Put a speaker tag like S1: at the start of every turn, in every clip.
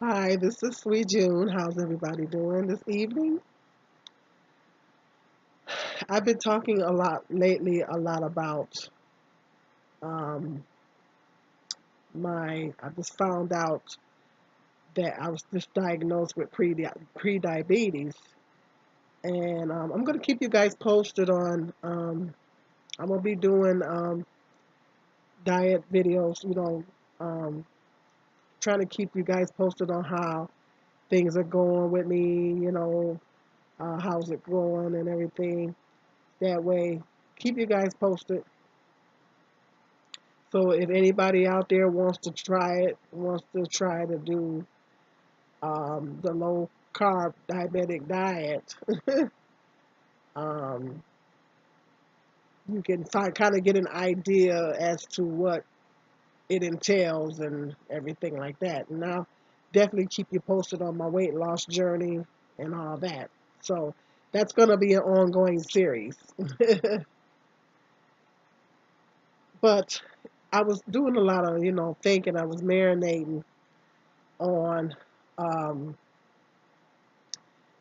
S1: Hi, this is Sweet June. How's everybody doing this evening? I've been talking a lot lately, a lot about um, I just found out that I was just diagnosed with pre-diabetes, and I'm gonna keep you guys posted on. I'm gonna be doing diet videos, um, trying to keep you guys posted on how things are going with me, how's it going and everything. That way, keep you guys posted. So if anybody out there wants to try to do the low carb diabetic diet, um, you can kind of get an idea as to what it entails and everything like that. And I'll definitely keep you posted on my weight loss journey and all that. So that's going to be an ongoing series. But I was doing a lot of, thinking. I was marinating on, um,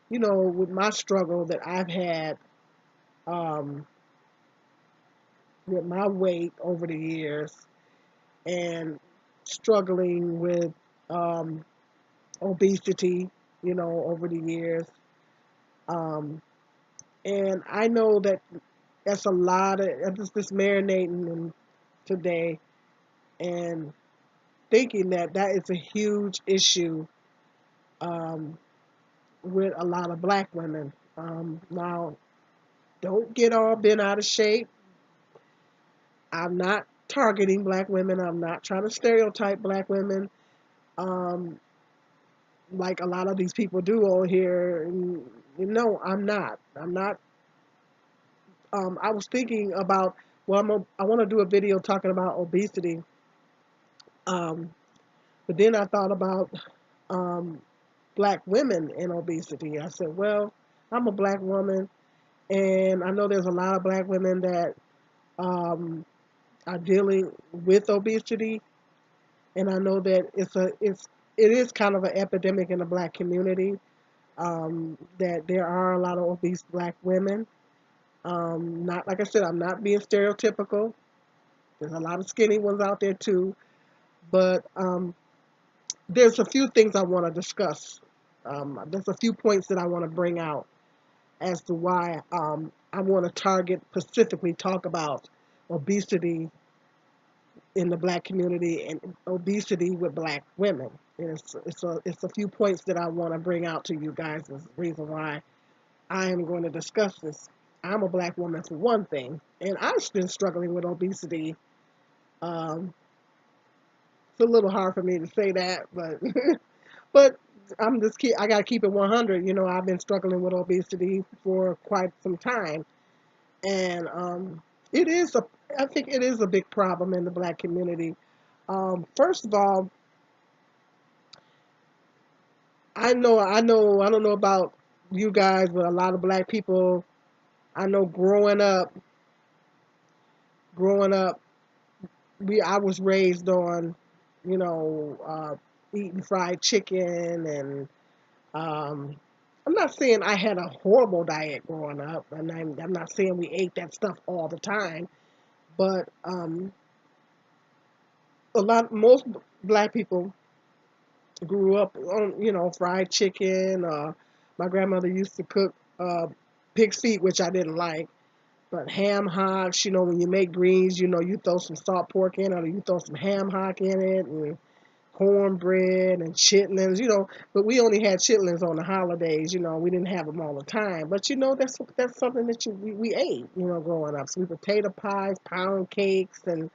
S1: with my struggle that I've had um, with my weight over the years and struggling with um, obesity, over the years. Um, and I know that that's a lot of just marinating today and thinking that that is a huge issue um, with a lot of black women. Now, don't get all bent out of shape. I'm not targeting black women. I'm not trying to stereotype black women um, like a lot of these people do on here. No, I'm not. I'm not. I was thinking about, well, I want to do a video talking about obesity. Um, but then I thought about um, black women and obesity. I said, well, I'm a black woman, and I know there's a lot of black women that um, are dealing with obesity, and I know that it is kind of an epidemic in the black community. That there are a lot of obese black women. Not like I said, I'm not being stereotypical. There's a lot of skinny ones out there too, but there's a few things I want to discuss. There's a few points that I want to bring out as to why I want to target specifically talk about obesity in the black community and obesity with black women. And it's a few points that I want to bring out to you guys as the reason why I am going to discuss this. I'm a black woman for one thing, and I've been struggling with obesity. Um, it's a little hard for me to say that, but but I gotta keep it 100. I've been struggling with obesity for quite some time, and it is a I think it is a big problem in the black community. First of all, I don't know about you guys, but a lot of black people I know growing up, I was raised on, you know, eating fried chicken and um, I'm not saying I had a horrible diet growing up, and I'm not saying we ate that stuff all the time, but most black people grew up on, fried chicken. My grandmother used to cook pig's feet, which I didn't like, but ham hocks. When you make greens, you throw some salt pork in it, or you throw some ham hock in it, and cornbread and chitlins. But we only had chitlins on the holidays. We didn't have them all the time. But that's something that we ate. Growing up, sweet potato pies, pound cakes, and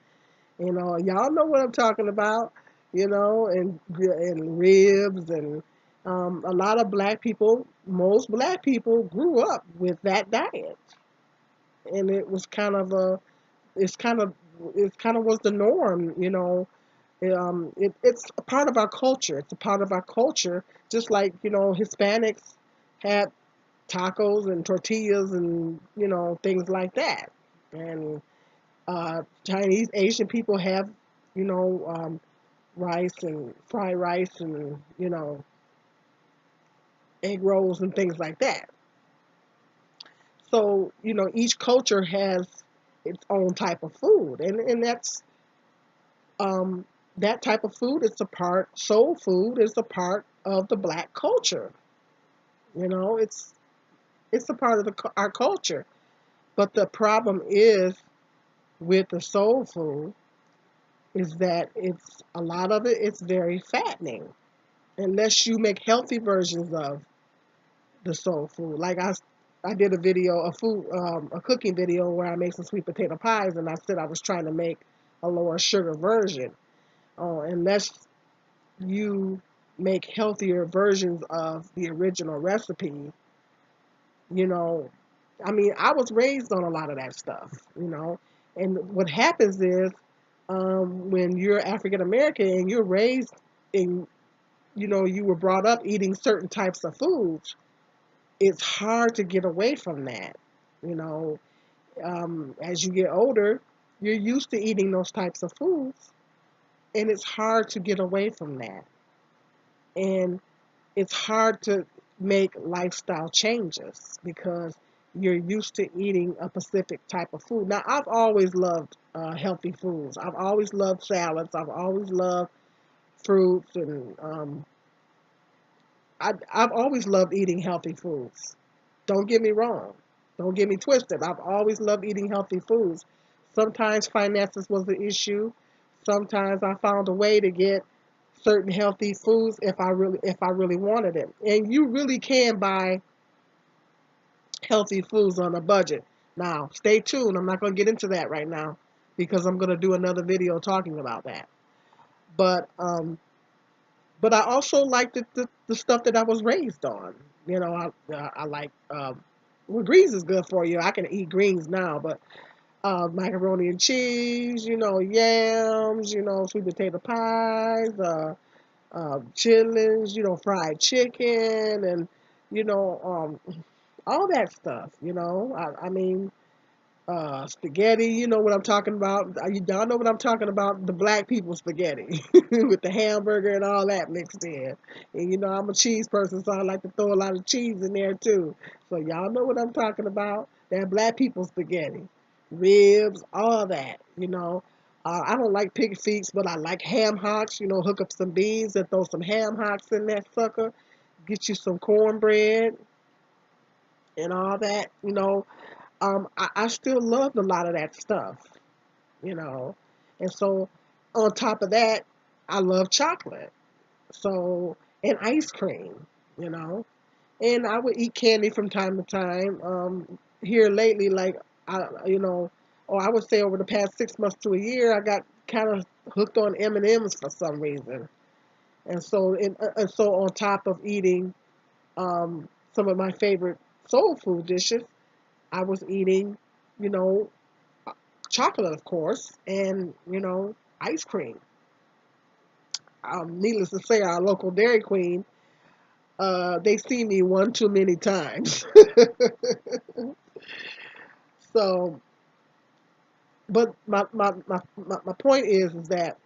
S1: y'all know what I'm talking about. And ribs and a lot of black people, most black people grew up with that diet, and it was kind of a, it's kind of, it kind of was the norm. It's a part of our culture. It's a part of our culture, just like Hispanics had tacos and tortillas and things like that, and Chinese, Asian people have you know rice and fried rice and, egg rolls and things like that. So, each culture has its own type of food. And um, that type of food is a part, soul food is a part of the black culture. It's a part of our culture. But the problem is with the soul food is that it's a lot of it, it's very fattening unless you make healthy versions of the soul food. Like I did a video, a cooking video where I made some sweet potato pies, and I said I was trying to make a lower sugar version. Unless you make healthier versions of the original recipe, you know, I mean, I was raised on a lot of that stuff. And what happens is when you're African American and you're raised in, you were brought up eating certain types of foods, it's hard to get away from that. You know, as you get older, you're used to eating those types of foods, and it's hard to get away from that. And it's hard to make lifestyle changes because you're used to eating a specific type of food. Now, I've always loved healthy foods. I've always loved salads. I've always loved fruits, and I've always loved eating healthy foods. Don't get me wrong. Don't get me twisted. I've always loved eating healthy foods. Sometimes finances was the issue. Sometimes I found a way to get certain healthy foods if I really wanted it. And you really can buy healthy foods on a budget. Now, stay tuned. I'm not going to get into that right now because I'm going to do another video talking about that. But I also like the stuff that I was raised on. I like well, greens is good for you. I can eat greens now, but macaroni and cheese, yams, sweet potato pies, chitlins, fried chicken, and all that stuff. I mean, spaghetti. You know what I'm talking about. Y'all know what I'm talking about. The black people spaghetti with the hamburger and all that mixed in. And I'm a cheese person, so I like to throw a lot of cheese in there too. So y'all know what I'm talking about. That black people spaghetti, ribs, all that. I don't like pig feet, but I like ham hocks. Hook up some beans and throw some ham hocks in that sucker. Get you some cornbread and all that. I still loved a lot of that stuff, you know. And so on top of that, I love chocolate. So, and ice cream, you know. And I would eat candy from time to time. Here lately, like, or I would say over the past 6 months to a year, I got kind of hooked on M&Ms for some reason. And so on top of eating some of my favorite soul food dishes, I was eating, you know, chocolate, of course, and, ice cream. Needless to say, our local Dairy Queen, they see me one too many times. So, but my point is that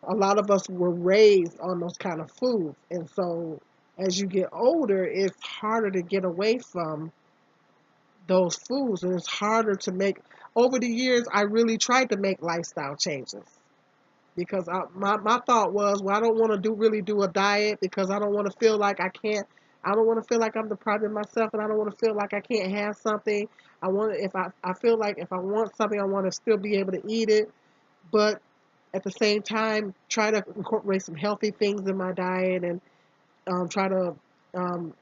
S1: a lot of us were raised on those kind of foods. And so as you get older, it's harder to get away from those foods, and it's harder to make. Over the years, I really tried to make lifestyle changes because my thought was, well, I don't want to really do a diet because I don't want to feel like I can't. I don't want to feel like I'm depriving myself, and I don't want to feel like I can't have something. I feel like if I want something, I want to still be able to eat it, but at the same time, try to incorporate some healthy things in my diet and try to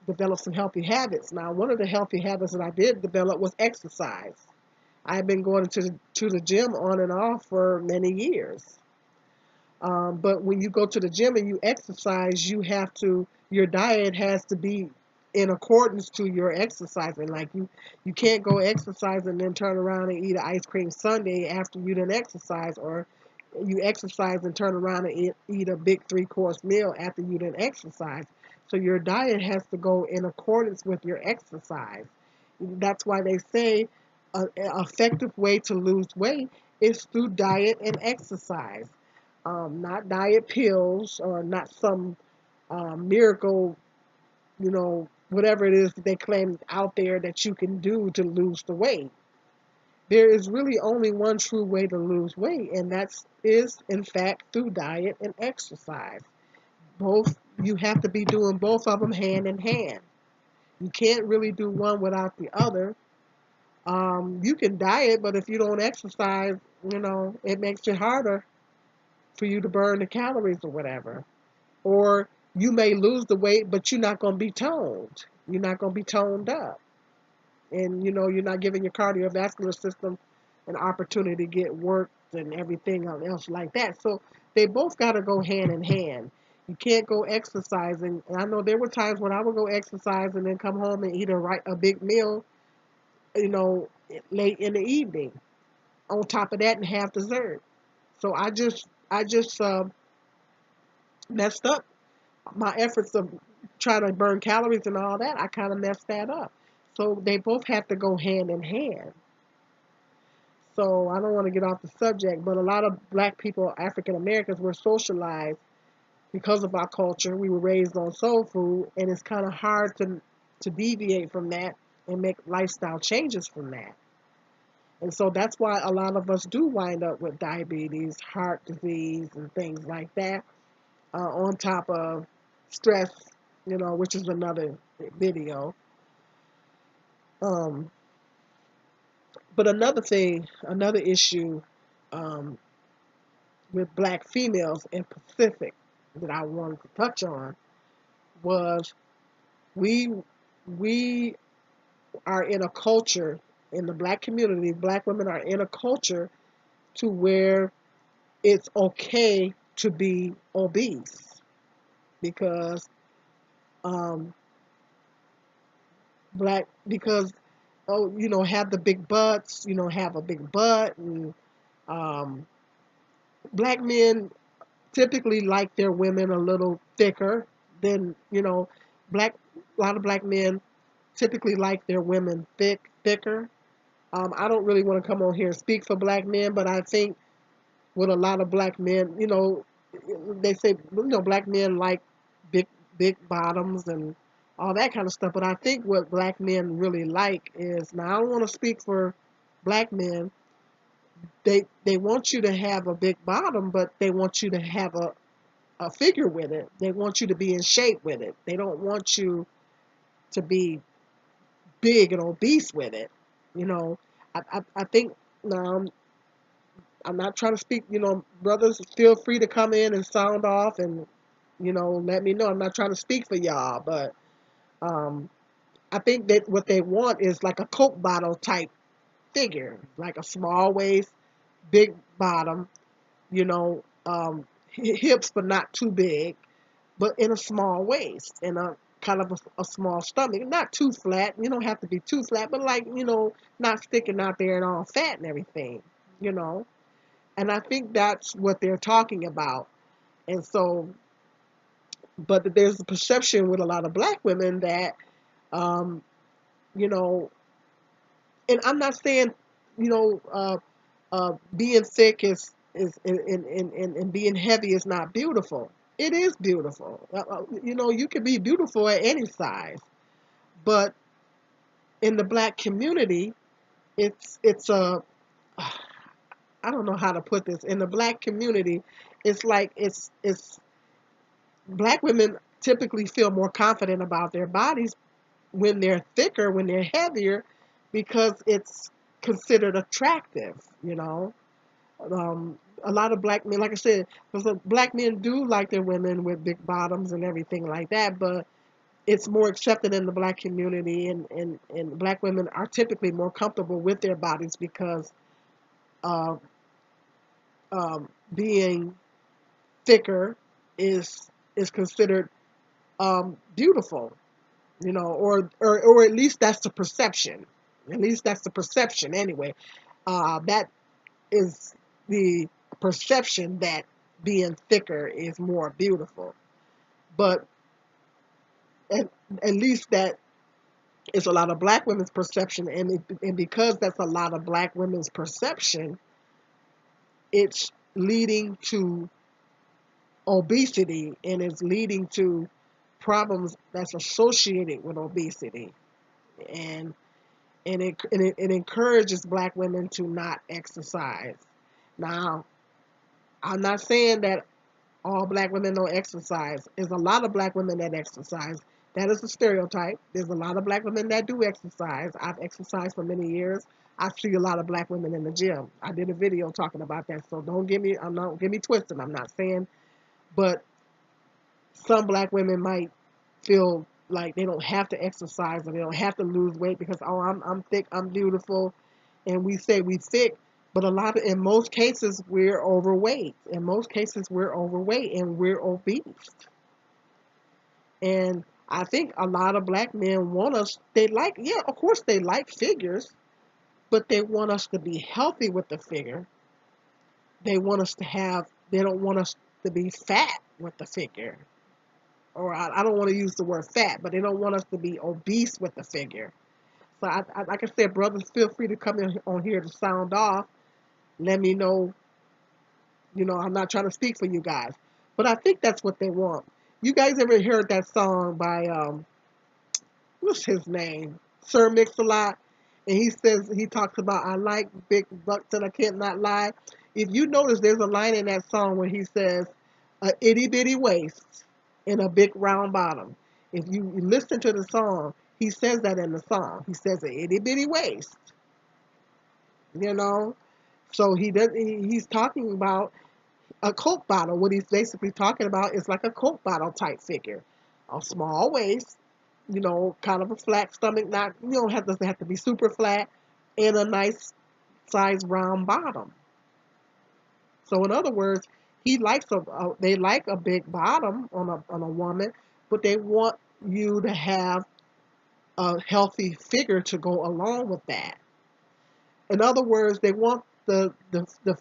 S1: develop some healthy habits. Now, one of the healthy habits that I did develop was exercise. I have been going to the gym on and off for many years. But when you go to the gym and you exercise, your diet has to be in accordance to your exercising. Like you can't go exercise and then turn around and eat an ice cream sundae after you done exercise, or you exercise and turn around and eat a big 3-course meal after you done exercise. So your diet has to go in accordance with your exercise. That's why they say an effective way to lose weight is through diet and exercise. not diet pills or not some miracle, whatever it is that they claim out there that you can do to lose the weight. There is really only one true way to lose weight, and is in fact through diet and exercise. Both You have to be doing both of them hand in hand. You can't really do one without the other. You can diet, but if you don't exercise, it makes it harder for you to burn the calories or whatever. Or you may lose the weight, but you're not going to be toned. You're not going to be toned up. And, you're not giving your cardiovascular system an opportunity to get worked and everything else like that. So they both got to go hand in hand. You can't go exercising. And I know there were times when I would go exercise and then come home and eat a big meal, you know, late in the evening. On top of that, and have dessert. So I just messed up my efforts of trying to burn calories and all that. I kind of messed that up. So they both have to go hand in hand. So I don't want to get off the subject, but a lot of black people, African Americans, were socialized because of our culture. We were raised on soul food, and it's kind of hard to deviate from that and make lifestyle changes from that. And so that's why a lot of us do wind up with diabetes, heart disease, and things like that, on top of stress, which is another video. Um, but another issue um, with black females in Pacific that I wanted to touch on was we we are in a culture in the black community. Black women are in a culture to where it's okay to be obese because um, because have the big butts, have a big butt, and um, black men typically like their women a little thicker than black a lot of black men typically like their women thicker. I don't really want to come on here and speak for black men, but I think with a lot of black men, they say black men like big big bottoms and all that kind of stuff. But I think what black men really like is, now I don't want to speak for black men. They want you to have a big bottom, but they want you to have a figure with it. They want you to be in shape with it. They don't want you to be big and obese with it. You know, I think now I'm not trying to speak. Brothers, feel free to come in and sound off and let me know. I'm not trying to speak for y'all, but um, I think that what they want is like a Coke bottle type figure, like a small waist, big bottom. Hips but not too big, but in a small waist and a kind of a small stomach, not too flat. You don't have to be too flat, but like not sticking out there and all fat and everything. You know, and I think that's what they're talking about. And so, but there's a perception with a lot of black women that, um, you know, and I'm not saying, you know, being thick and being heavy is not beautiful. It is beautiful. You can be beautiful at any size, but in the black community, it's a I don't know how to put this. In the black community, it's like it's black women typically feel more confident about their bodies when they're thicker, when they're heavier, because it's considered attractive. A lot of black men, like I said, because black men do like their women with big bottoms and everything like that, but it's more accepted in the black community, and black women are typically more comfortable with their bodies because uh, being thicker is considered beautiful, or at least that's the perception. At least that's the perception anyway. That is the perception that being thicker is more beautiful. But at, at least that is a lot of black women's perception, and because that's a lot of black women's perception, it's leading to obesity and is leading to problems that's associated with obesity. And it encourages black women to not exercise. Now, I'm not saying that all black women don't exercise. There's a lot of black women that exercise. That is a stereotype. There's a lot of black women that do exercise. I've exercised for many years. I see a lot of black women in the gym. I did a video talking about that, so don't get me twisted. I'm not saying, but some black women might feel like they don't have to exercise or they don't have to lose weight because I'm thick, I'm beautiful, and we say we thick, but in most cases we're overweight. In most cases we're overweight and we're obese. And I think a lot of black men want us. They like, yeah, of course they like figures, but they want us to be healthy with the figure. They want us to have. They don't want us to be fat with the figure. Or I don't want to use the word fat, but they don't want us to be obese with the figure. So like I said, brothers, feel free to come in on here to sound off. Let me know. I'm not trying to speak for you guys, but I think that's what they want. You guys ever heard that song by what's his name? Sir Mix-a-Lot, and he talks about I like big butts and I can't not lie. If you notice, there's a line in that song where he says, "A itty bitty waist and a big round bottom." If you listen to the song, he says that in the song. He says a itty bitty waist, you know. So he's talking about a Coke bottle. What he's basically talking about is like a Coke bottle type figure, a small waist, kind of a flat stomach. Not doesn't have to be super flat, and a nice size round bottom. So in other words, they like a big bottom on a woman, but they want you to have a healthy figure to go along with that. In other words, they want the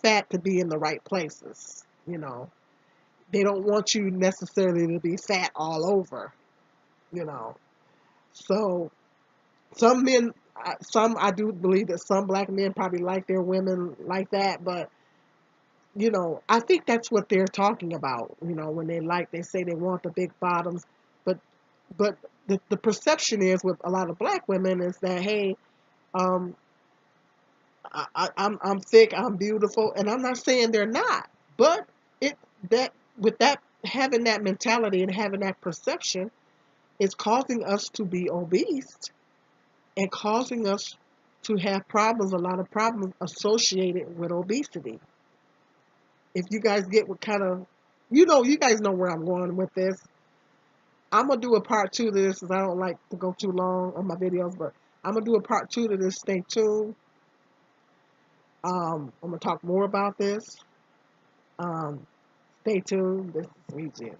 S1: fat to be in the right places. They don't want you necessarily to be fat all over. You know, so some men, I do believe that some black men probably like their women like that, but I think that's what they're talking about. When they say they want the big bottoms, but but the perception is with a lot of black women is that hey, um, I'm thick, I'm beautiful, and I'm not saying they're not, but it that with that having that mentality and having that perception is causing us to be obese and causing us to have problems, a lot of problems associated with obesity. If you guys get what kind of, you guys know where I'm going with this. I'm gonna do a part two to this because I don't like to go too long on my videos, but I'm gonna do a part two to this. Stay tuned. I'm gonna talk more about this. Um, Stay tuned. This is Regent.